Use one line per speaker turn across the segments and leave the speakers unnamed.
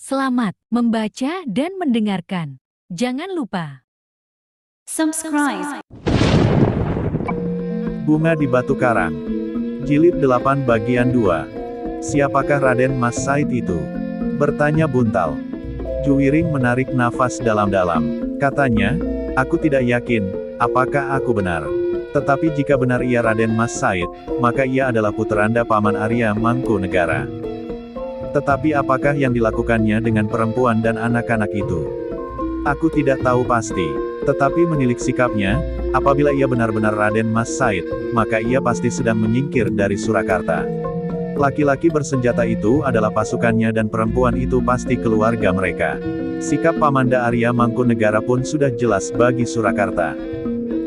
Selamat membaca dan mendengarkan. Jangan lupa
subscribe.
Bunga di Batu Karang. Jilid 8 bagian 2. Siapakah Raden Mas Said itu? Bertanya Buntal. Juwiring menarik nafas dalam-dalam. Katanya, aku tidak yakin, apakah aku benar. Tetapi jika benar ia Raden Mas Said, maka ia adalah puteranda Paman Arya Mangkunegara. Tetapi apakah yang dilakukannya dengan perempuan dan anak-anak itu? Aku tidak tahu pasti. Tetapi menilik sikapnya, apabila ia benar-benar Raden Mas Said, maka ia pasti sedang menyingkir dari Surakarta. Laki-laki bersenjata itu adalah pasukannya dan perempuan itu pasti keluarga mereka. Sikap Pamanda Arya Mangkunegara pun sudah jelas bagi Surakarta.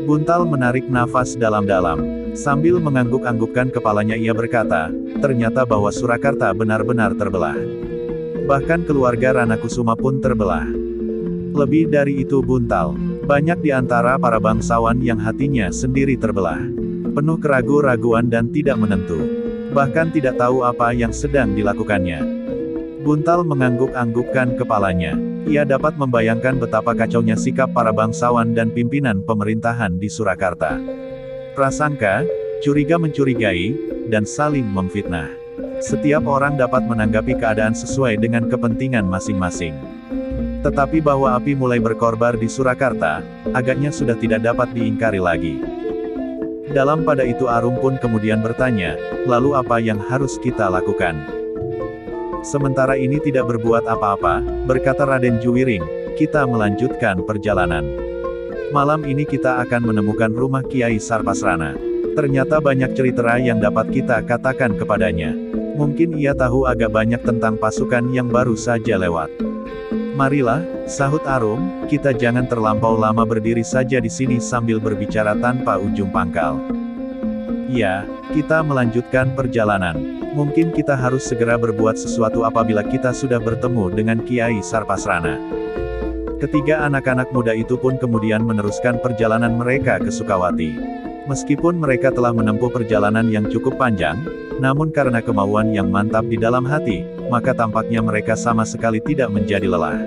Buntal menarik nafas dalam-dalam. Sambil mengangguk-anggukkan kepalanya ia berkata, ternyata bahwa Surakarta benar-benar terbelah. Bahkan keluarga Rana Kusuma pun terbelah. Lebih dari itu Buntal, banyak di antara para bangsawan yang hatinya sendiri terbelah. Penuh keraguan-raguan dan tidak menentu. Bahkan tidak tahu apa yang sedang dilakukannya. Buntal mengangguk-anggukkan kepalanya. Ia dapat membayangkan betapa kacaunya sikap para bangsawan dan pimpinan pemerintahan di Surakarta. Prasangka, curiga mencurigai, dan saling memfitnah. Setiap orang dapat menanggapi keadaan sesuai dengan kepentingan masing-masing. Tetapi bahwa api mulai berkorbar di Surakarta, agaknya sudah tidak dapat diingkari lagi. Dalam pada itu Arum pun kemudian bertanya, lalu apa yang harus kita lakukan? Sementara ini tidak berbuat apa-apa, berkata Raden Juwiring, kita melanjutkan perjalanan. Malam ini kita akan menemukan rumah Kiai Sarpasrana. Ternyata banyak cerita yang dapat kita katakan kepadanya. Mungkin ia tahu agak banyak tentang pasukan yang baru saja lewat. Marilah, sahut Arum, kita jangan terlampau lama berdiri saja di sini sambil berbicara tanpa ujung pangkal. Ya, kita melanjutkan perjalanan. Mungkin kita harus segera berbuat sesuatu apabila kita sudah bertemu dengan Kiai Sarpasrana. Ketiga anak-anak muda itu pun kemudian meneruskan perjalanan mereka ke Sukawati. Meskipun mereka telah menempuh perjalanan yang cukup panjang, namun karena kemauan yang mantap di dalam hati, maka tampaknya mereka sama sekali tidak menjadi lelah.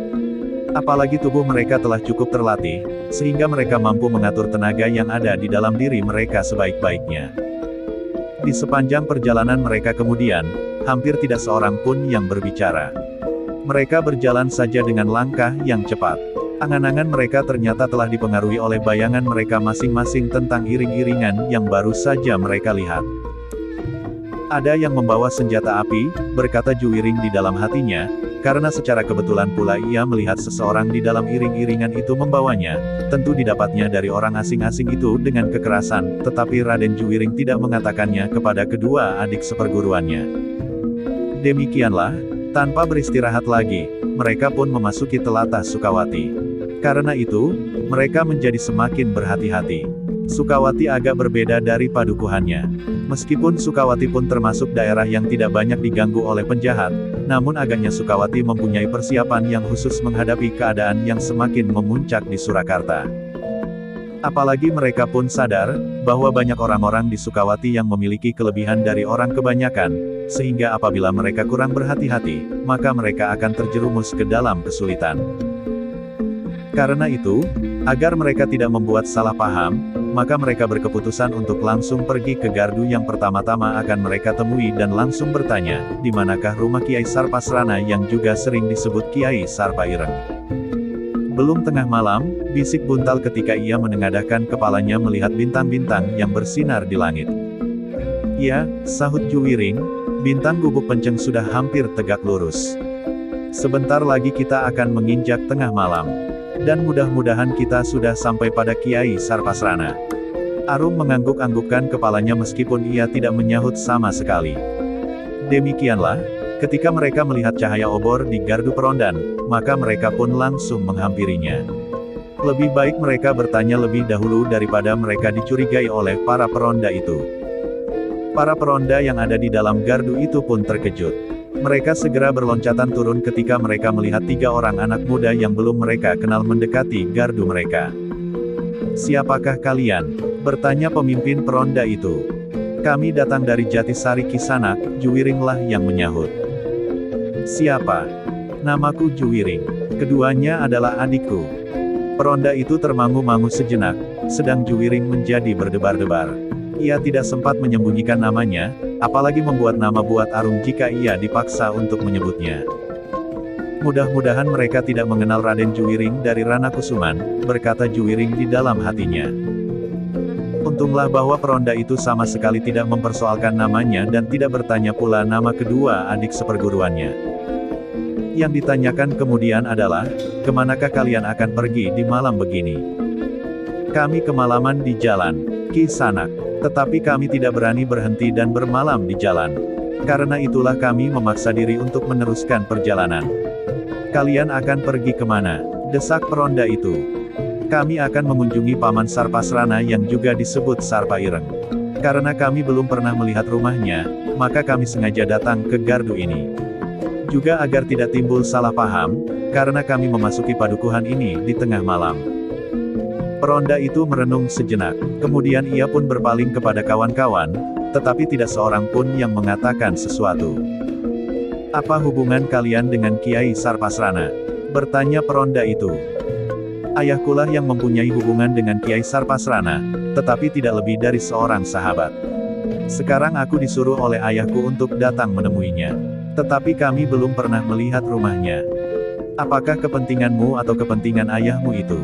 Apalagi tubuh mereka telah cukup terlatih, sehingga mereka mampu mengatur tenaga yang ada di dalam diri mereka sebaik-baiknya. Di sepanjang perjalanan mereka kemudian, hampir tidak seorang pun yang berbicara. Mereka berjalan saja dengan langkah yang cepat. Angan-angan mereka ternyata telah dipengaruhi oleh bayangan mereka masing-masing tentang iring-iringan yang baru saja mereka lihat. Ada yang membawa senjata api, berkata Juwiring di dalam hatinya, karena secara kebetulan pula ia melihat seseorang di dalam iring-iringan itu membawanya, tentu didapatnya dari orang asing-asing itu dengan kekerasan, tetapi Raden Juwiring tidak mengatakannya kepada kedua adik seperguruannya. Demikianlah, tanpa beristirahat lagi, mereka pun memasuki telatah Sukawati. Karena itu, mereka menjadi semakin berhati-hati. Sukawati agak berbeda dari padukuhannya. Meskipun Sukawati pun termasuk daerah yang tidak banyak diganggu oleh penjahat, namun agaknya Sukawati mempunyai persiapan yang khusus menghadapi keadaan yang semakin memuncak di Surakarta. Apalagi mereka pun sadar, bahwa banyak orang-orang di Sukawati yang memiliki kelebihan dari orang kebanyakan, sehingga apabila mereka kurang berhati-hati, maka mereka akan terjerumus ke dalam kesulitan. Karena itu, agar mereka tidak membuat salah paham, maka mereka berkeputusan untuk langsung pergi ke gardu yang pertama-tama akan mereka temui dan langsung bertanya, di manakah rumah Kiai Sarpasrana yang juga sering disebut Kiai Sarpaireng. Belum tengah malam, bisik Buntal ketika ia menengadahkan kepalanya melihat bintang-bintang yang bersinar di langit. Ya, sahut Juwiring, bintang gubuk penceng sudah hampir tegak lurus. Sebentar lagi kita akan menginjak tengah malam. Dan mudah-mudahan kita sudah sampai pada Kiai Sarpasrana. Arum mengangguk-anggukkan kepalanya meskipun ia tidak menyahut sama sekali. Demikianlah, ketika mereka melihat cahaya obor di gardu perondan, maka mereka pun langsung menghampirinya. Lebih baik mereka bertanya lebih dahulu daripada mereka dicurigai oleh para peronda itu. Para peronda yang ada di dalam gardu itu pun terkejut. Mereka segera berloncatan turun ketika mereka melihat tiga orang anak muda yang belum mereka kenal mendekati gardu mereka. Siapakah kalian? Bertanya pemimpin peronda itu. Kami datang dari Jatisari Kisanak, Juwiringlah yang menyahut. Siapa? Namaku Juwiring. Keduanya adalah adikku. Peronda itu termangu-mangu sejenak, sedang Juwiring menjadi berdebar-debar. Ia tidak sempat menyembunyikan namanya, apalagi membuat nama buat Arung jika ia dipaksa untuk menyebutnya. Mudah-mudahan mereka tidak mengenal Raden Juwiring dari Rana Kusuman, berkata Juwiring di dalam hatinya. Untunglah bahwa peronda itu sama sekali tidak mempersoalkan namanya dan tidak bertanya pula nama kedua adik seperguruannya. Yang ditanyakan kemudian adalah, kemanakah kalian akan pergi di malam begini? Kami kemalaman di jalan, Ki Sanak. Tetapi kami tidak berani berhenti dan bermalam di jalan. Karena itulah kami memaksa diri untuk meneruskan perjalanan. Kalian akan pergi kemana? Desak peronda itu. Kami akan mengunjungi Paman Sarpasrana yang juga disebut Sarpa Ireng. Karena kami belum pernah melihat rumahnya, maka kami sengaja datang ke gardu ini. Juga agar tidak timbul salah paham, karena kami memasuki padukuhan ini di tengah malam. Peronda itu merenung sejenak, kemudian ia pun berpaling kepada kawan-kawan, tetapi tidak seorang pun yang mengatakan sesuatu. Apa hubungan kalian dengan Kiai Sarpasrana? Bertanya peronda itu. Ayahkulah yang mempunyai hubungan dengan Kiai Sarpasrana, tetapi tidak lebih dari seorang sahabat. Sekarang aku disuruh oleh ayahku untuk datang menemuinya. Tetapi kami belum pernah melihat rumahnya. Apakah kepentinganmu atau kepentingan ayahmu itu?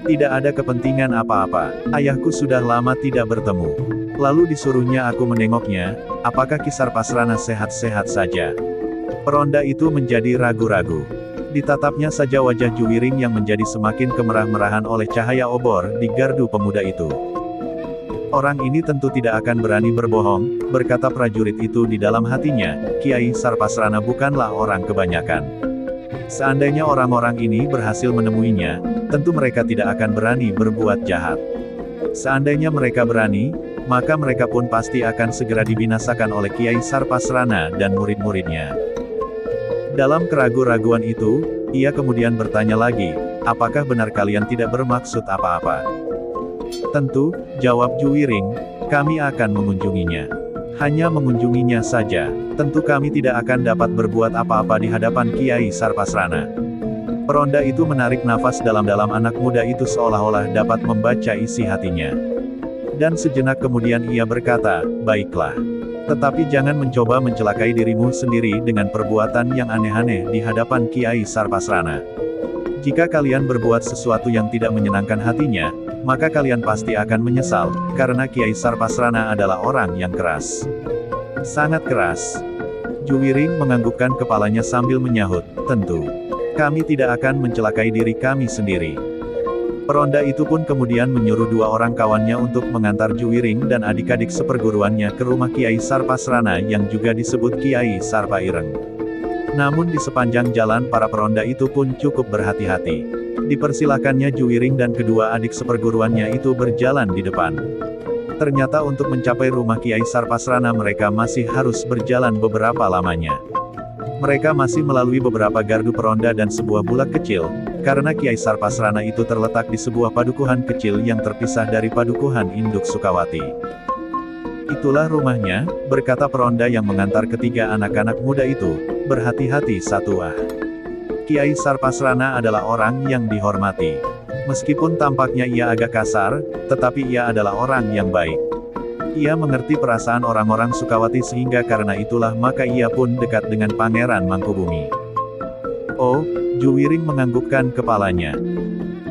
Tidak ada kepentingan apa-apa. Ayahku sudah lama tidak bertemu. Lalu disuruhnya aku menengoknya, apakah Ki Sarpasrana sehat-sehat saja? Peronda itu menjadi ragu-ragu. Ditatapnya saja wajah Juwiring yang menjadi semakin kemerah-merahan oleh cahaya obor di gardu pemuda itu. Orang ini tentu tidak akan berani berbohong, berkata prajurit itu di dalam hatinya, Kiai Sarpasrana bukanlah orang kebanyakan. Seandainya orang-orang ini berhasil menemuinya, tentu mereka tidak akan berani berbuat jahat. Seandainya mereka berani, maka mereka pun pasti akan segera dibinasakan oleh Kiai Sarpasrana dan murid-muridnya. Dalam keraguan-raguan itu, ia kemudian bertanya lagi, apakah benar kalian tidak bermaksud apa-apa? Tentu, jawab Juwiring, kami akan mengunjunginya. Hanya mengunjunginya saja, tentu kami tidak akan dapat berbuat apa-apa di hadapan Kiai Sarpasrana. Peronda itu menarik nafas dalam-dalam, anak muda itu seolah-olah dapat membaca isi hatinya. Dan sejenak kemudian ia berkata, baiklah. Tetapi jangan mencoba mencelakai dirimu sendiri dengan perbuatan yang aneh-aneh di hadapan Kiai Sarpasrana. Jika kalian berbuat sesuatu yang tidak menyenangkan hatinya, maka kalian pasti akan menyesal, karena Kiai Sarpasrana adalah orang yang keras. Sangat keras. Juwiring menganggukkan kepalanya sambil menyahut, tentu. Kami tidak akan mencelakai diri kami sendiri. Peronda itu pun kemudian menyuruh dua orang kawannya untuk mengantar Juwiring dan adik-adik seperguruannya ke rumah Kiai Sarpasrana yang juga disebut Kiai Sarpa Ireng. Namun di sepanjang jalan para peronda itu pun cukup berhati-hati. Dipersilakannya Juwiring dan kedua adik seperguruannya itu berjalan di depan. Ternyata untuk mencapai rumah Kiai Sarpasrana mereka masih harus berjalan beberapa lamanya. Mereka masih melalui beberapa gardu peronda dan sebuah bulak kecil, karena Kiai Sarpasrana itu terletak di sebuah padukuhan kecil yang terpisah dari padukuhan induk Sukawati. Itulah rumahnya, berkata peronda yang mengantar ketiga anak-anak muda itu, berhati-hati Satuah. Kiai Sarpasrana adalah orang yang dihormati. Meskipun tampaknya ia agak kasar, tetapi ia adalah orang yang baik. Ia mengerti perasaan orang-orang Sukawati sehingga karena itulah maka ia pun dekat dengan Pangeran Mangkubumi. Oh, Juwiring menganggukkan kepalanya.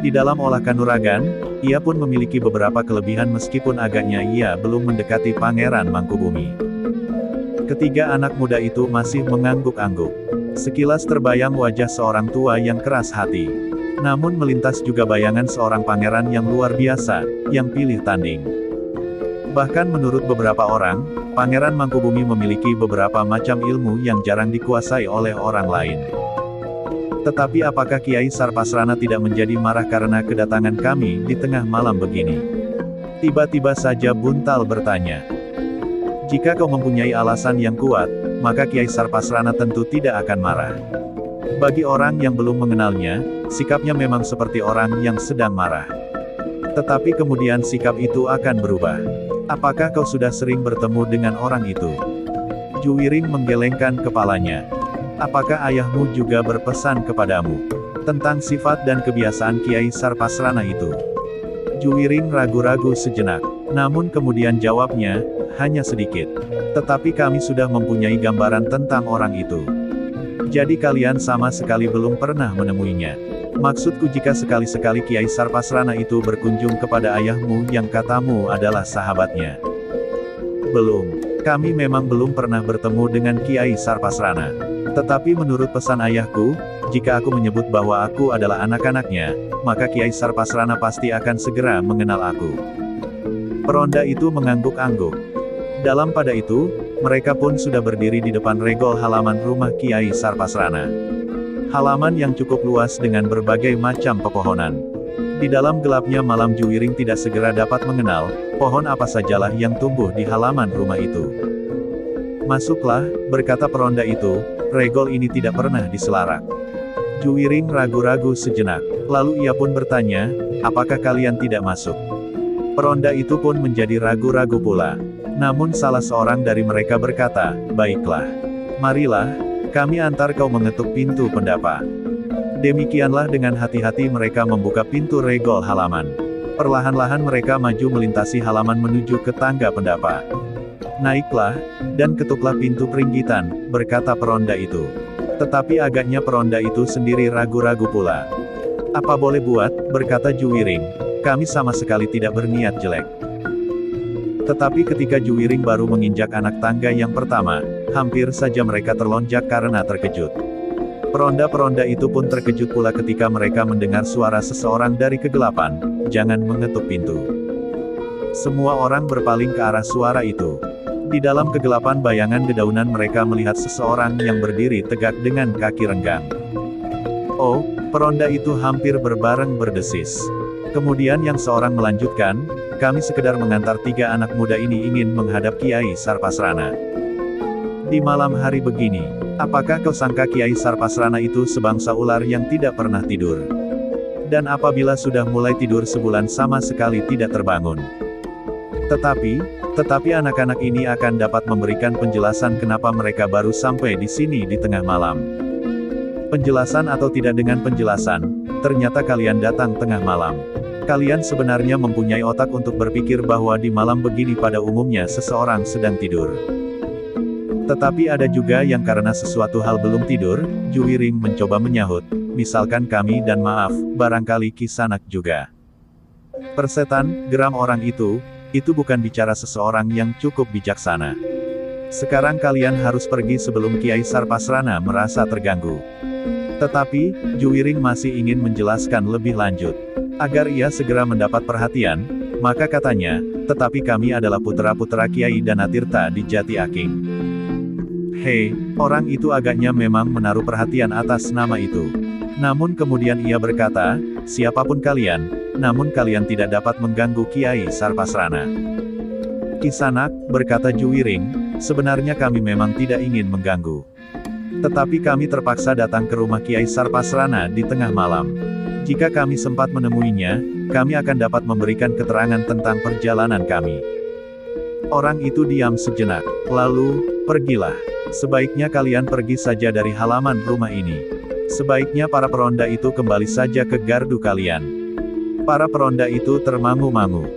Di dalam olah kanuragan, ia pun memiliki beberapa kelebihan meskipun agaknya ia belum mendekati Pangeran Mangkubumi. Ketiga anak muda itu masih mengangguk-angguk. Sekilas terbayang wajah seorang tua yang keras hati. Namun melintas juga bayangan seorang pangeran yang luar biasa, yang pilih tanding. Bahkan menurut beberapa orang, Pangeran Mangkubumi memiliki beberapa macam ilmu yang jarang dikuasai oleh orang lain. Tetapi apakah Kiai Sarpasrana tidak menjadi marah karena kedatangan kami di tengah malam begini? Tiba-tiba saja Buntal bertanya. Jika kau mempunyai alasan yang kuat, maka Kiai Sarpasrana tentu tidak akan marah. Bagi orang yang belum mengenalnya, sikapnya memang seperti orang yang sedang marah. Tetapi kemudian sikap itu akan berubah. Apakah kau sudah sering bertemu dengan orang itu? Juwiring menggelengkan kepalanya. apakah ayahmu juga berpesan kepadamu tentang sifat dan kebiasaan Kiai Sarpasrana itu? Juwiring ragu-ragu sejenak, namun kemudian jawabnya, hanya sedikit. Tetapi kami sudah mempunyai gambaran tentang orang itu. Jadi kalian sama sekali belum pernah menemuinya. Maksudku jika sekali-sekali Kiai Sarpasrana itu berkunjung kepada ayahmu yang katamu adalah sahabatnya. Belum. Kami memang belum pernah bertemu dengan Kiai Sarpasrana. Tetapi menurut pesan ayahku, jika aku menyebut bahwa aku adalah anak-anaknya, maka Kiai Sarpasrana pasti akan segera mengenal aku. Peronda itu mengangguk-angguk. Dalam pada itu, mereka pun sudah berdiri di depan regol halaman rumah Kiai Sarpasrana. Halaman yang cukup luas dengan berbagai macam pepohonan. Di dalam gelapnya malam Juwiring tidak segera dapat mengenal, pohon apa sajalah yang tumbuh di halaman rumah itu. Masuklah, berkata peronda itu, regol ini tidak pernah diselarak. Juwiring ragu-ragu sejenak, lalu ia pun bertanya, apakah kalian tidak masuk? Peronda itu pun menjadi ragu-ragu pula. Namun salah seorang dari mereka berkata, baiklah. Marilah, kami antar kau mengetuk pintu pendapa. Demikianlah dengan hati-hati mereka membuka pintu regol halaman. Perlahan-lahan mereka maju melintasi halaman menuju ke tangga pendapa. Naiklah, dan ketuklah pintu peringgitan, berkata peronda itu. Tetapi agaknya peronda itu sendiri ragu-ragu pula. Apa boleh buat, berkata Juwiring, kami sama sekali tidak berniat jelek. Tetapi ketika Juwiring baru menginjak anak tangga yang pertama, hampir saja mereka terlonjak karena terkejut. Peronda-peronda itu pun terkejut pula ketika mereka mendengar suara seseorang dari kegelapan, jangan mengetuk pintu. Semua orang berpaling ke arah suara itu. Di dalam kegelapan bayangan dedaunan mereka melihat seseorang yang berdiri tegak dengan kaki renggang. Oh, peronda itu hampir berbareng berdesis. Kemudian yang seorang melanjutkan, kami sekedar mengantar 3 anak muda ini ingin menghadap Kiai Sarpasrana. Di malam hari begini, apakah kau sangka Kiai Sarpasrana itu sebangsa ular yang tidak pernah tidur? Dan apabila sudah mulai tidur sebulan sama sekali tidak terbangun. Tetapi anak-anak ini akan dapat memberikan penjelasan kenapa mereka baru sampai di sini di tengah malam. Penjelasan atau tidak dengan penjelasan, ternyata kalian datang tengah malam. Kalian sebenarnya mempunyai otak untuk berpikir bahwa di malam begini pada umumnya seseorang sedang tidur. Tetapi ada juga yang karena sesuatu hal belum tidur, Juwiring mencoba menyahut, misalkan kami dan maaf, barangkali Kisanak juga. Persetan, geram orang itu bukan bicara seseorang yang cukup bijaksana. Sekarang kalian harus pergi sebelum Kiai Sarpasrana merasa terganggu. Tetapi, Juwiring masih ingin menjelaskan lebih lanjut. Agar ia segera mendapat perhatian, maka katanya, tetapi kami adalah putra-putra Kiai Danatirta di Jati Aking. Hei, orang itu agaknya memang menaruh perhatian atas nama itu. Namun kemudian ia berkata, siapapun kalian, namun kalian tidak dapat mengganggu Kiai Sarpasrana. Kisanak, berkata Juwiring, sebenarnya kami memang tidak ingin mengganggu. Tetapi kami terpaksa datang ke rumah Kiai Sarpasrana di tengah malam. Jika kami sempat menemuinya, kami akan dapat memberikan keterangan tentang perjalanan kami. Orang itu diam sejenak, lalu, pergilah. Sebaiknya kalian pergi saja dari halaman rumah ini. Sebaiknya para peronda itu kembali saja ke gardu kalian. Para peronda itu termangu-mangu.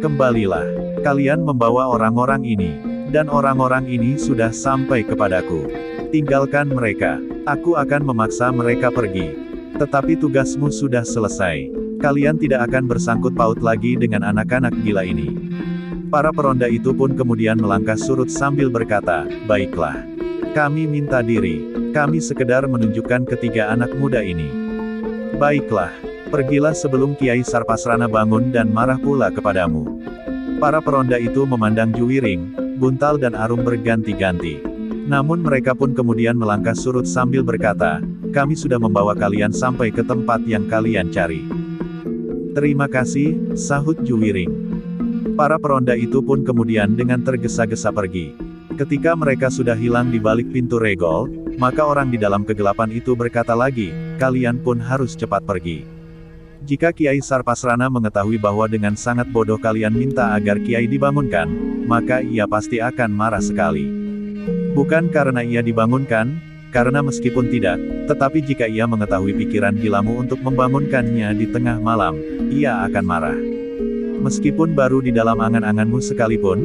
Kembalilah. Kalian membawa orang-orang ini. Dan orang-orang ini sudah sampai kepadaku. Tinggalkan mereka. Aku akan memaksa mereka pergi. Tetapi tugasmu sudah selesai. Kalian tidak akan bersangkut paut lagi dengan anak-anak gila ini. Para peronda itu pun kemudian melangkah surut sambil berkata, baiklah. Kami minta diri. Kami sekedar menunjukkan ketiga anak muda ini. Baiklah. Pergilah sebelum Kiai Sarpasrana bangun dan marah pula kepadamu. Para peronda itu memandang Juwiring, Buntal dan Arum berganti-ganti. Namun mereka pun kemudian melangkah surut sambil berkata, kami sudah membawa kalian sampai ke tempat yang kalian cari. Terima kasih, sahut Juwiring. Para peronda itu pun kemudian dengan tergesa-gesa pergi. Ketika mereka sudah hilang di balik pintu regol, maka orang di dalam kegelapan itu berkata lagi, kalian pun harus cepat pergi. Jika Kiai Sarpasrana mengetahui bahwa dengan sangat bodoh kalian minta agar Kiai dibangunkan, maka ia pasti akan marah sekali. Bukan karena ia dibangunkan, karena meskipun tidak, tetapi jika ia mengetahui pikiran gilamu untuk membangunkannya di tengah malam, ia akan marah. Meskipun baru di dalam angan-anganmu sekalipun,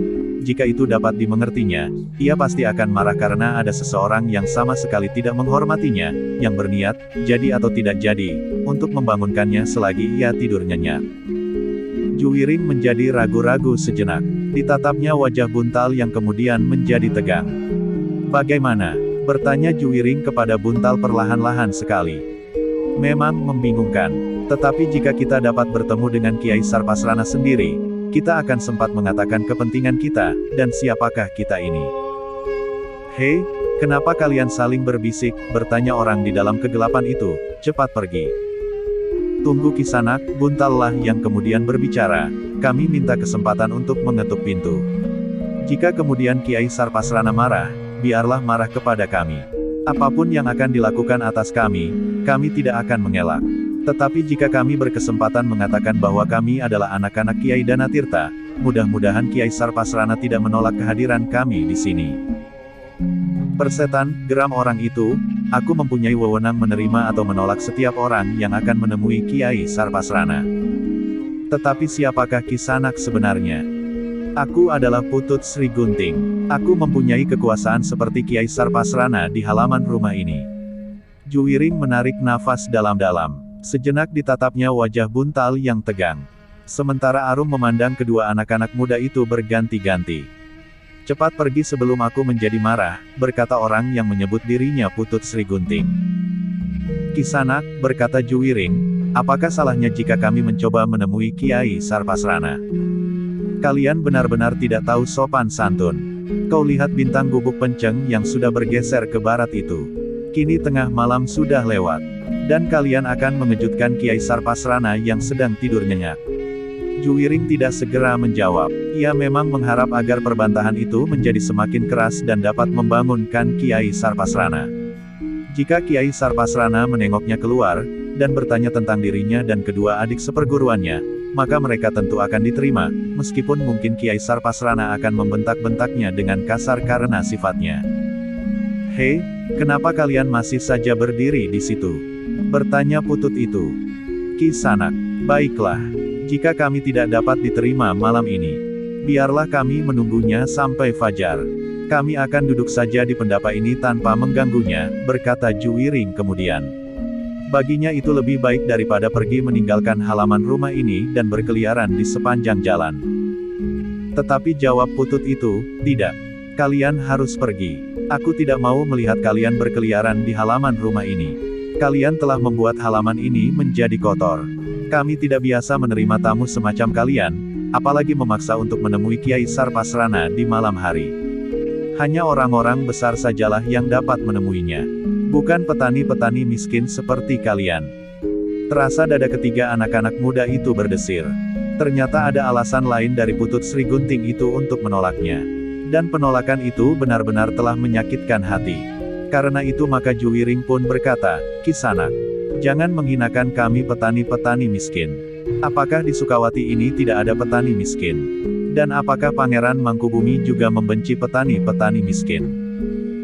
jika itu dapat dimengertinya, ia pasti akan marah karena ada seseorang yang sama sekali tidak menghormatinya, yang berniat, jadi atau tidak jadi, untuk membangunkannya selagi ia tidur nyenyak. Juwiring menjadi ragu-ragu sejenak. Ditatapnya wajah Buntal yang kemudian menjadi tegang. "Bagaimana?" bertanya Juwiring kepada Buntal perlahan-lahan sekali. "Memang membingungkan. Tetapi jika kita dapat bertemu dengan Kiai Sarpasrana sendiri, kita akan sempat mengatakan kepentingan kita, dan siapakah kita ini." "Hei, kenapa kalian saling berbisik?" bertanya orang di dalam kegelapan itu. "Cepat pergi." "Tunggu Kisanak," Buntallah yang kemudian berbicara, "kami minta kesempatan untuk mengetuk pintu. Jika kemudian Kiai Sarpasrana marah, biarlah marah kepada kami. Apapun yang akan dilakukan atas kami tidak akan mengelak. Tetapi jika kami berkesempatan mengatakan bahwa kami adalah anak-anak Kiai Danatirta, mudah-mudahan Kiai Sarpasrana tidak menolak kehadiran kami di sini." "Persetan," geram orang itu, "aku mempunyai wewenang menerima atau menolak setiap orang yang akan menemui Kiai Sarpasrana. Tetapi siapakah Kisanak sebenarnya?" "Aku adalah Putut Sri Gunting. Aku mempunyai kekuasaan seperti Kiai Sarpasrana di halaman rumah ini." Juwiring menarik nafas dalam-dalam. Sejenak ditatapnya wajah Buntal yang tegang. Sementara Arum memandang kedua anak-anak muda itu berganti-ganti. "Cepat pergi sebelum aku menjadi marah," berkata orang yang menyebut dirinya Putut Sri Gunting. "Kisanak," berkata Juwiring, "apakah salahnya jika kami mencoba menemui Kiai Sarpasrana? Kalian benar-benar tidak tahu sopan santun. Kau lihat bintang gubuk penceng yang sudah bergeser ke barat itu. Kini tengah malam sudah lewat. Dan kalian akan mengejutkan Kiai Sarpasrana yang sedang tidur nyenyak." Juwiring tidak segera menjawab. Ia memang mengharap agar perbantahan itu menjadi semakin keras dan dapat membangunkan Kiai Sarpasrana. Jika Kiai Sarpasrana menengoknya keluar, dan bertanya tentang dirinya dan kedua adik seperguruannya, maka mereka tentu akan diterima, meskipun mungkin Kiai Sarpasrana akan membentak-bentaknya dengan kasar karena sifatnya. "Hei, kenapa kalian masih saja berdiri di situ?" bertanya Putut itu. "Kisanak, baiklah. Jika kami tidak dapat diterima malam ini, biarlah kami menunggunya sampai fajar. Kami akan duduk saja di pendapa ini tanpa mengganggunya," berkata Juwiring kemudian. Baginya itu lebih baik daripada pergi meninggalkan halaman rumah ini dan berkeliaran di sepanjang jalan. Tetapi jawab Putut itu, "Tidak. Kalian harus pergi. Aku tidak mau melihat kalian berkeliaran di halaman rumah ini. Kalian telah membuat halaman ini menjadi kotor. Kami tidak biasa menerima tamu semacam kalian, apalagi memaksa untuk menemui Kiai Sarpasrana di malam hari. Hanya orang-orang besar sajalah yang dapat menemuinya. Bukan petani-petani miskin seperti kalian." Terasa dada ketiga anak-anak muda itu berdesir. Ternyata ada alasan lain dari Putut Sri Gunting itu untuk menolaknya. Dan penolakan itu benar-benar telah menyakitkan hati. Karena itu maka Juwiring pun berkata, "Kisanak, jangan menghinakan kami petani-petani miskin. Apakah di Sukawati ini tidak ada petani miskin? Dan apakah Pangeran Mangkubumi juga membenci petani-petani miskin?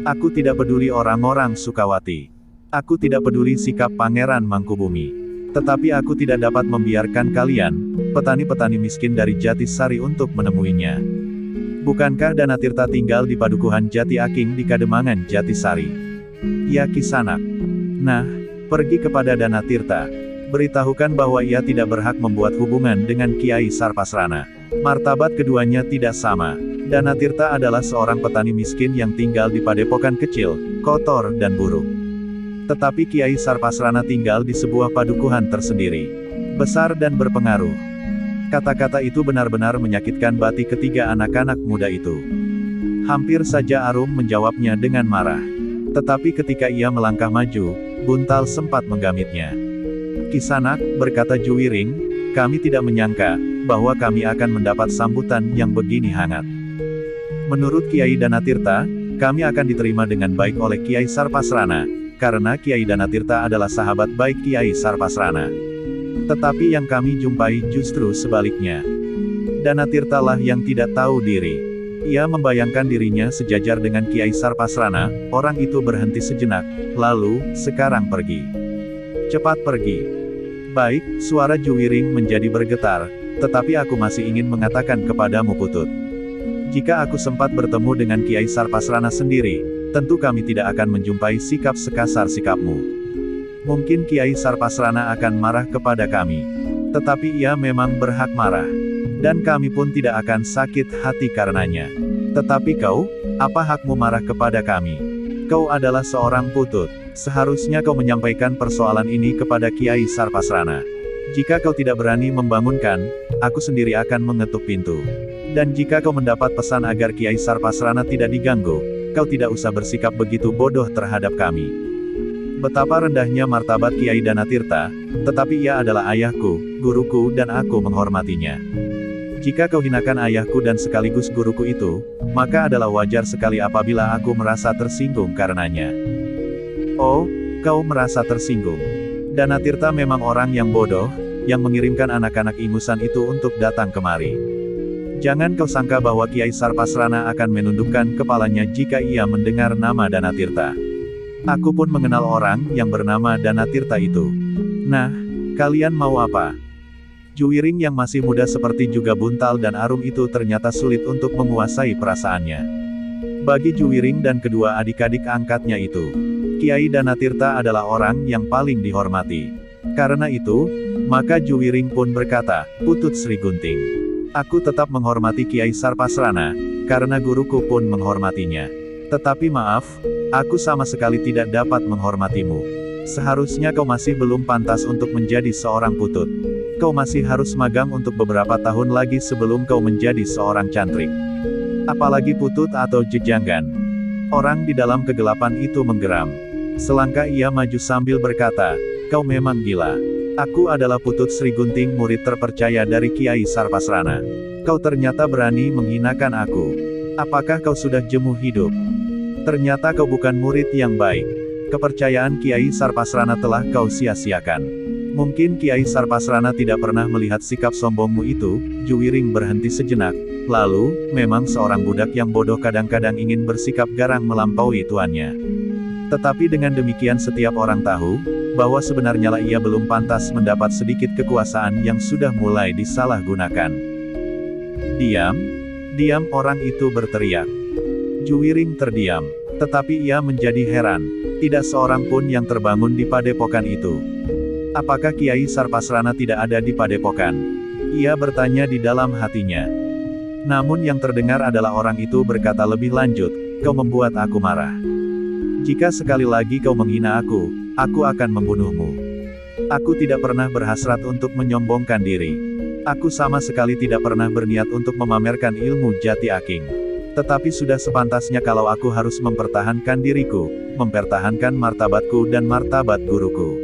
Aku tidak peduli orang-orang Sukawati. Aku tidak peduli sikap Pangeran Mangkubumi. Tetapi aku tidak dapat membiarkan kalian, petani-petani miskin dari Jatisari untuk menemuinya. Bukankah Danatirta tinggal di Padukuhan Jati Aking di Kademangan Jatisari?" "Ya Kisanak." "Nah, pergi kepada Danatirta. Beritahukan bahwa ia tidak berhak membuat hubungan dengan Kiai Sarpasrana. Martabat keduanya tidak sama. Danatirta adalah seorang petani miskin yang tinggal di padepokan kecil, kotor dan buruk. Tetapi Kiai Sarpasrana tinggal di sebuah padukuhan tersendiri, besar dan berpengaruh." Kata-kata itu benar-benar menyakitkan batin ketiga anak-anak muda itu. Hampir saja Arum menjawabnya dengan marah. Tetapi ketika ia melangkah maju, Buntal sempat menggamitnya. "Kisanak," berkata Juwiring, "kami tidak menyangka bahwa kami akan mendapat sambutan yang begini hangat. Menurut Kiai Danatirta, kami akan diterima dengan baik oleh Kiai Sarpasrana, karena Kiai Danatirta adalah sahabat baik Kiai Sarpasrana. Tetapi yang kami jumpai justru sebaliknya. Danatirtalah yang tidak tahu diri. Ia membayangkan dirinya sejajar dengan Kiai Sarpasrana. Orang itu berhenti sejenak, lalu, sekarang pergi. Cepat pergi. Baik, suara Juwiring menjadi bergetar, tetapi aku masih ingin mengatakan kepadamu Putut. Jika aku sempat bertemu dengan Kiai Sarpasrana sendiri, tentu kami tidak akan menjumpai sikap sekasar sikapmu. Mungkin Kiai Sarpasrana akan marah kepada kami. Tetapi ia memang berhak marah. Dan kami pun tidak akan sakit hati karenanya. Tetapi kau, apa hakmu marah kepada kami? Kau adalah seorang Putut. Seharusnya kau menyampaikan persoalan ini kepada Kiai Sarpasrana. Jika kau tidak berani membangunkan, aku sendiri akan mengetuk pintu. Dan jika kau mendapat pesan agar Kiai Sarpasrana tidak diganggu, kau tidak usah bersikap begitu bodoh terhadap kami. Betapa rendahnya martabat Kiai Danatirta, tetapi ia adalah ayahku, guruku dan aku menghormatinya. Jika kau hinakan ayahku dan sekaligus guruku itu, maka adalah wajar sekali apabila aku merasa tersinggung karenanya. Oh, kau merasa tersinggung. Danatirta memang orang yang bodoh, yang mengirimkan anak-anak ingusan itu untuk datang kemari. Jangan kau sangka bahwa Kiai Sarpasrana akan menundukkan kepalanya jika ia mendengar nama Danatirta. Aku pun mengenal orang yang bernama Danatirta itu. Nah, kalian mau apa? Juwiring yang masih muda seperti juga Buntal dan Arum itu ternyata sulit untuk menguasai perasaannya. Bagi Juwiring dan kedua adik-adik angkatnya itu, Kiai Danatirta adalah orang yang paling dihormati. Karena itu, maka Juwiring pun berkata, Putut Sri Gunting. Aku tetap menghormati Kiai Sarpasrana, karena guruku pun menghormatinya. Tetapi maaf, aku sama sekali tidak dapat menghormatimu. Seharusnya kau masih belum pantas untuk menjadi seorang Putut. Kau masih harus magang untuk beberapa tahun lagi sebelum kau menjadi seorang cantrik. Apalagi Putut atau Jejanggan. Orang di dalam kegelapan itu menggeram. Selangkah ia maju sambil berkata, kau memang gila. Aku adalah Putut Sri Gunting, murid terpercaya dari Kiai Sarpasrana. Kau ternyata berani menghinakan aku. Apakah kau sudah jenuh hidup? Ternyata kau bukan murid yang baik. Kepercayaan Kiai Sarpasrana telah kau sia-siakan. Mungkin Kiai Sarpasrana tidak pernah melihat sikap sombongmu itu. Juwiring berhenti sejenak. Lalu, memang seorang budak yang bodoh kadang-kadang ingin bersikap garang melampaui tuannya. Tetapi dengan demikian setiap orang tahu, bahwa sebenarnya lah ia belum pantas mendapat sedikit kekuasaan yang sudah mulai disalahgunakan. Diam! Diam, orang itu berteriak. Juwiring terdiam. Tetapi ia menjadi heran. Tidak seorang pun yang terbangun di padepokan itu. Apakah Kiai Sarpasrana tidak ada di padepokan? Ia bertanya di dalam hatinya. Namun yang terdengar adalah orang itu berkata lebih lanjut, kau membuat aku marah. Jika sekali lagi kau menghina aku akan membunuhmu. Aku tidak pernah berhasrat untuk menyombongkan diri. Aku sama sekali tidak pernah berniat untuk memamerkan ilmu jati aking. Tetapi sudah sepantasnya kalau aku harus mempertahankan diriku, mempertahankan martabatku dan martabat guruku.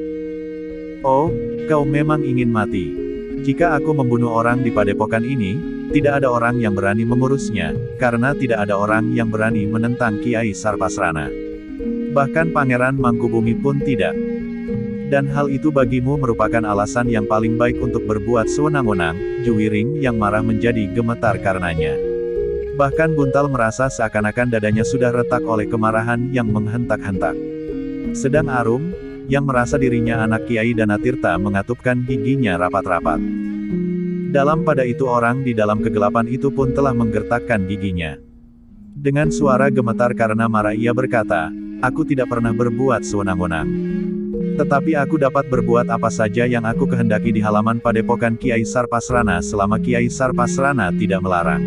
Oh, kau memang ingin mati. Jika aku membunuh orang di padepokan ini, tidak ada orang yang berani mengurusnya, karena tidak ada orang yang berani menentang Kiai Sarpasrana. Bahkan Pangeran Mangkubumi pun tidak. Dan hal itu bagimu merupakan alasan yang paling baik untuk berbuat sewenang-wenang. Juwiring yang marah menjadi gemetar karenanya. Bahkan Buntal merasa seakan-akan dadanya sudah retak oleh kemarahan yang menghentak-hentak. Sedang Arum, yang merasa dirinya anak Kiai Danatirta mengatupkan giginya rapat-rapat. Dalam pada itu orang di dalam kegelapan itu pun telah menggertakkan giginya. Dengan suara gemetar karena marah ia berkata, aku tidak pernah berbuat sewenang-wenang. Tetapi aku dapat berbuat apa saja yang aku kehendaki di halaman padepokan Kiai Sarpasrana selama Kiai Sarpasrana tidak melarang.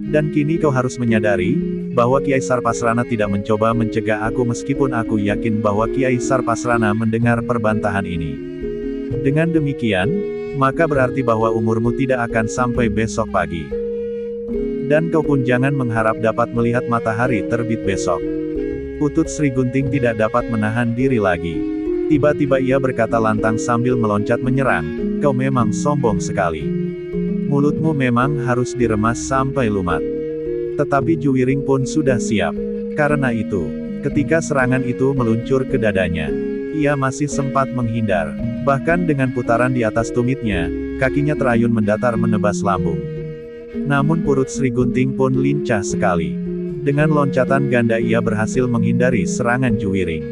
Dan kini kau harus menyadari, bahwa Kiai Sarpasrana tidak mencoba mencegah aku meskipun aku yakin bahwa Kiai Sarpasrana mendengar perbantahan ini. Dengan demikian, maka berarti bahwa umurmu tidak akan sampai besok pagi. Dan kau pun jangan mengharap dapat melihat matahari terbit besok. Putut Sri Gunting tidak dapat menahan diri lagi. Tiba-tiba ia berkata lantang sambil meloncat menyerang, kau memang sombong sekali. Mulutmu memang harus diremas sampai lumat. Tetapi Juwiring pun sudah siap. Karena itu, ketika serangan itu meluncur ke dadanya, ia masih sempat menghindar. Bahkan dengan putaran di atas tumitnya, kakinya terayun mendatar menebas lambung. Namun perut Sri Gunting pun lincah sekali. Dengan loncatan ganda ia berhasil menghindari serangan Juwiring.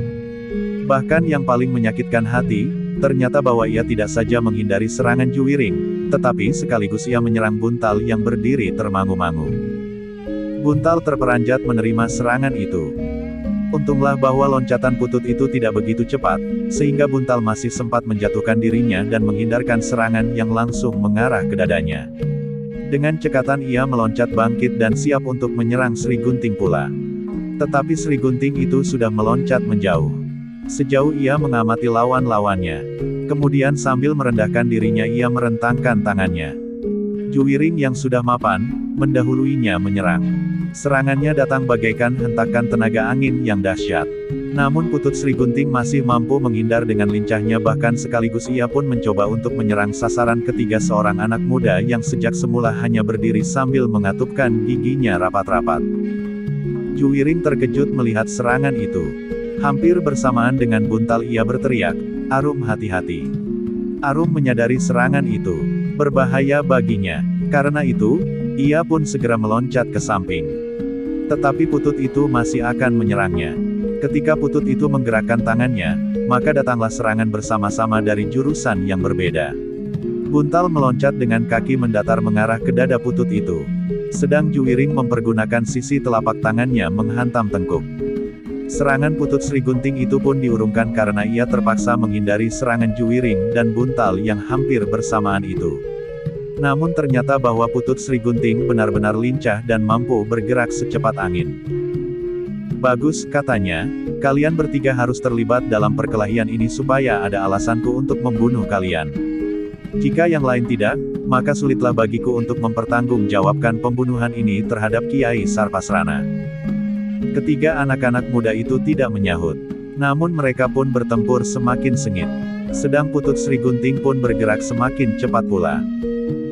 Bahkan yang paling menyakitkan hati, ternyata bahwa ia tidak saja menghindari serangan Juwiring, tetapi sekaligus ia menyerang Buntal yang berdiri termangu-mangu. Buntal terperanjat menerima serangan itu. Untunglah bahwa loncatan Putut itu tidak begitu cepat, sehingga Buntal masih sempat menjatuhkan dirinya dan menghindarkan serangan yang langsung mengarah ke dadanya. Dengan cekatan ia meloncat bangkit dan siap untuk menyerang Sri Gunting pula. Tetapi Sri Gunting itu sudah meloncat menjauh. Sejauh ia mengamati lawan-lawannya. Kemudian sambil merendahkan dirinya ia merentangkan tangannya. Juwiring yang sudah mapan, mendahuluinya menyerang. Serangannya datang bagaikan hentakan tenaga angin yang dahsyat. Namun Putut Sri Gunting masih mampu menghindar dengan lincahnya, bahkan sekaligus ia pun mencoba untuk menyerang sasaran ketiga seorang anak muda yang sejak semula hanya berdiri sambil mengatupkan giginya rapat-rapat. Juwiring terkejut melihat serangan itu. Hampir bersamaan dengan Buntal ia berteriak, "Arum, hati-hati." Arum menyadari serangan itu berbahaya baginya. Karena itu, ia pun segera meloncat ke samping. Tetapi Putut itu masih akan menyerangnya. Ketika Putut itu menggerakkan tangannya, maka datanglah serangan bersama-sama dari jurusan yang berbeda. Buntal meloncat dengan kaki mendatar mengarah ke dada Putut itu. Sedang Juwiring mempergunakan sisi telapak tangannya menghantam tengkuk. Serangan Putut Sri Gunting itu pun diurungkan karena ia terpaksa menghindari serangan Juwiring dan Buntal yang hampir bersamaan itu. Namun ternyata bahwa Putut Sri Gunting benar-benar lincah dan mampu bergerak secepat angin. "Bagus," katanya, "kalian bertiga harus terlibat dalam perkelahian ini supaya ada alasanku untuk membunuh kalian. Jika yang lain tidak, maka sulitlah bagiku untuk mempertanggungjawabkan pembunuhan ini terhadap Kiai Sarpasrana." Ketiga anak-anak muda itu tidak menyahut. Namun mereka pun bertempur semakin sengit. Sedang Putut Sri Gunting pun bergerak semakin cepat pula.